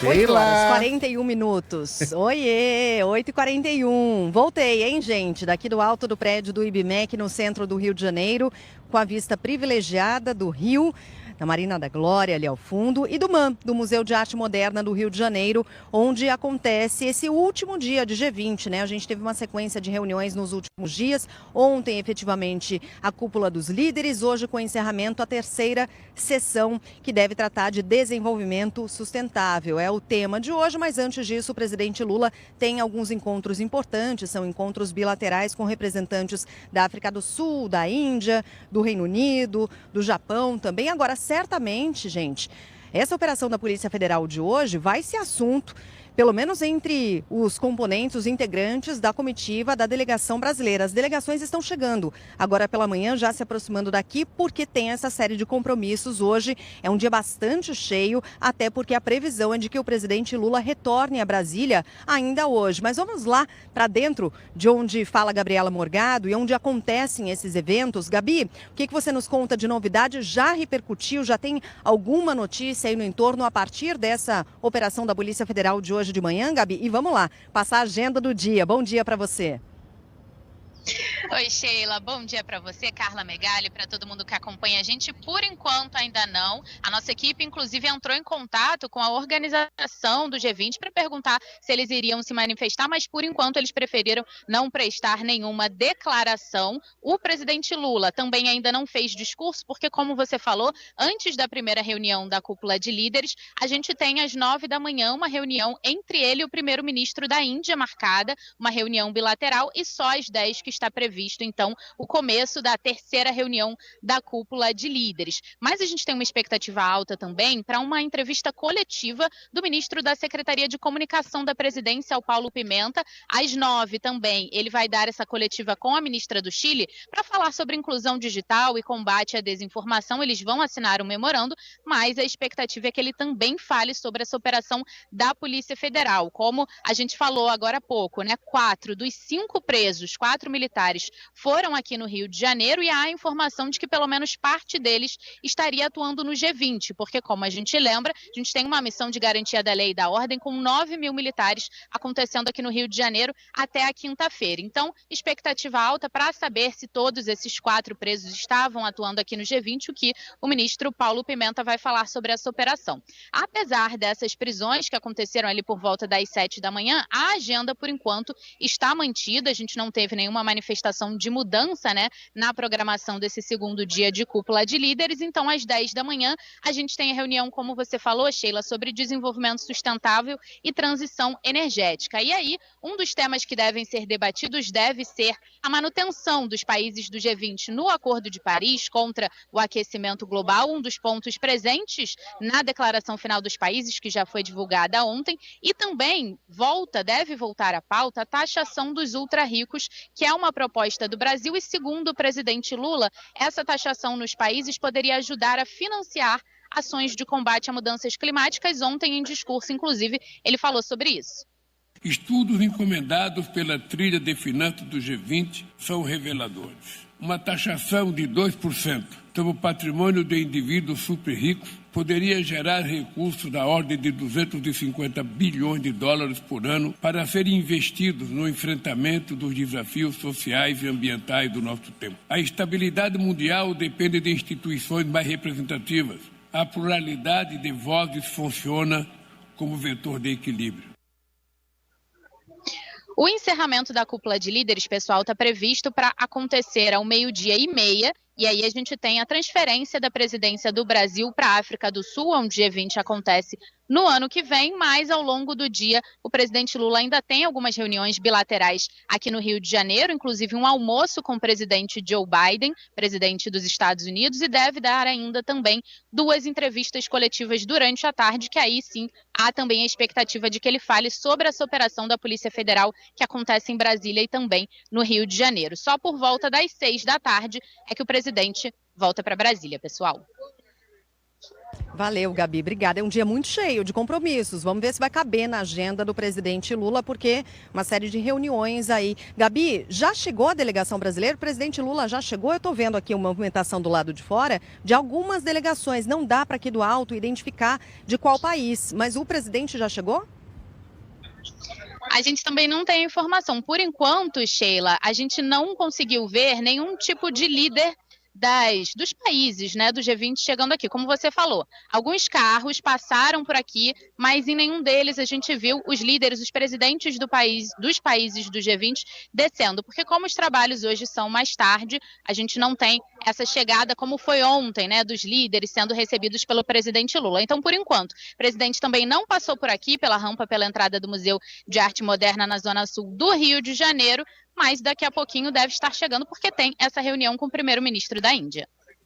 8 horas, Sheila! 41 minutos. Oiê, 8h41. Voltei, hein, gente? Daqui do alto do prédio do IBMEC, no centro do Rio de Janeiro, com a vista privilegiada do Rio, da Marina da Glória ali ao fundo, e do MAM, do Museu de Arte Moderna do Rio de Janeiro, onde acontece esse último dia de G20, né? A gente teve uma sequência de reuniões nos últimos dias. Ontem, efetivamente, a cúpula dos líderes, hoje com o encerramento, a terceira sessão, que deve tratar de desenvolvimento sustentável. É o tema de hoje, mas antes disso, o presidente Lula tem alguns encontros importantes, são encontros bilaterais com representantes da África do Sul, da Índia, do Reino Unido, do Japão também. Agora, certamente, gente, essa operação da Polícia Federal de hoje vai ser assunto, pelo menos entre os componentes, os integrantes da comitiva da delegação brasileira. As delegações estão chegando agora pela manhã, já se aproximando daqui, porque tem essa série de compromissos. Hoje é um dia bastante cheio, até porque a previsão é de que o presidente Lula retorne a Brasília ainda hoje. Mas vamos lá para dentro de onde fala Gabriela Morgado e onde acontecem esses eventos. Gabi, o que você nos conta de novidade? Já repercutiu, já tem alguma notícia aí no entorno a partir dessa operação da Polícia Federal de hoje de manhã, Gabi? E vamos lá, passar a agenda do dia. Bom dia para você. Oi, Sheila. Bom dia para você, Carla Megali, para todo mundo que acompanha a gente. Por enquanto, ainda não. A nossa equipe, inclusive, entrou em contato com a organização do G20 para perguntar se eles iriam se manifestar, mas, por enquanto, eles preferiram não prestar nenhuma declaração. O presidente Lula também ainda não fez discurso, porque, como você falou, antes da primeira reunião da cúpula de líderes, a gente tem às 9 da manhã uma reunião entre ele e o primeiro-ministro da Índia marcada, uma reunião bilateral, e só às 10 que está previsto, então, o começo da terceira reunião da cúpula de líderes. Mas a gente tem uma expectativa alta também para uma entrevista coletiva do ministro da Secretaria de Comunicação da Presidência, o Paulo Pimenta. Às 9 também, ele vai dar essa coletiva com a ministra do Chile para falar sobre inclusão digital e combate à desinformação. Eles vão assinar um memorando, mas a expectativa é que ele também fale sobre essa operação da Polícia Federal. Como a gente falou agora há pouco, né? 4 dos 5 presos, 4 militares, foram aqui no Rio de Janeiro, e há a informação de que pelo menos parte deles estaria atuando no G20, porque, como a gente lembra, a gente tem uma missão de garantia da lei e da ordem com 9 mil militares acontecendo aqui no Rio de Janeiro até a quinta-feira. Então, expectativa alta para saber se todos esses 4 presos estavam atuando aqui no G20, o que o ministro Paulo Pimenta vai falar sobre essa operação. Apesar dessas prisões que aconteceram ali por volta das 7 da manhã, a agenda, por enquanto, está mantida. A gente não teve nenhuma manifestação de mudança, né, na programação desse segundo dia de cúpula de líderes. Então, às 10 da manhã, a gente tem a reunião, como você falou, Sheila, sobre desenvolvimento sustentável e transição energética. E aí, um dos temas que devem ser debatidos deve ser a manutenção dos países do G20 no Acordo de Paris contra o aquecimento global, um dos pontos presentes na declaração final dos países, que já foi divulgada ontem, e também deve voltar à pauta a taxação dos ultra-ricos, que é uma proposta do Brasil, e, segundo o presidente Lula, essa taxação nos países poderia ajudar a financiar ações de combate a mudanças climáticas. Ontem, em discurso, inclusive, ele falou sobre isso. Estudos encomendados pela trilha de finanças do G20 são reveladores. Uma taxação de 2% sobre o patrimônio de indivíduos super ricos poderia gerar recursos da ordem de 250 bilhões de dólares por ano para serem investidos no enfrentamento dos desafios sociais e ambientais do nosso tempo. A estabilidade mundial depende de instituições mais representativas. A pluralidade de vozes funciona como vetor de equilíbrio. O encerramento da cúpula de líderes, pessoal, está previsto para acontecer ao 12h30, e aí a gente tem a transferência da presidência do Brasil para a África do Sul, onde o G20 acontece no ano que vem, mas ao longo do dia o presidente Lula ainda tem algumas reuniões bilaterais aqui no Rio de Janeiro, inclusive um almoço com o presidente Joe Biden, presidente dos Estados Unidos, e deve dar ainda também 2 entrevistas coletivas durante a tarde, que aí sim há também a expectativa de que ele fale sobre essa operação da Polícia Federal que acontece em Brasília e também no Rio de Janeiro. Só por volta das 6 da tarde é que o presidente volta para Brasília, pessoal. Valeu, Gabi. Obrigada. É um dia muito cheio de compromissos. Vamos ver se vai caber na agenda do presidente Lula, porque uma série de reuniões aí. Gabi, já chegou a delegação brasileira? O presidente Lula já chegou? Eu estou vendo aqui uma movimentação do lado de fora de algumas delegações. Não dá para aqui do alto identificar de qual país, mas o presidente já chegou? A gente também não tem informação. Por enquanto, Sheila, a gente não conseguiu ver nenhum tipo de líder dos países, né, do G20 chegando aqui. Como você falou, alguns carros passaram por aqui, mas em nenhum deles a gente viu os líderes, os presidentes dos países do G20 descendo, porque como os trabalhos hoje são mais tarde, a gente não tem essa chegada como foi ontem, né, dos líderes sendo recebidos pelo presidente Lula. Então, por enquanto, o presidente também não passou por aqui, pela rampa, pela entrada do Museu de Arte Moderna na Zona Sul do Rio de Janeiro, mas daqui a pouquinho deve estar chegando porque tem essa reunião com o primeiro-ministro da Índia.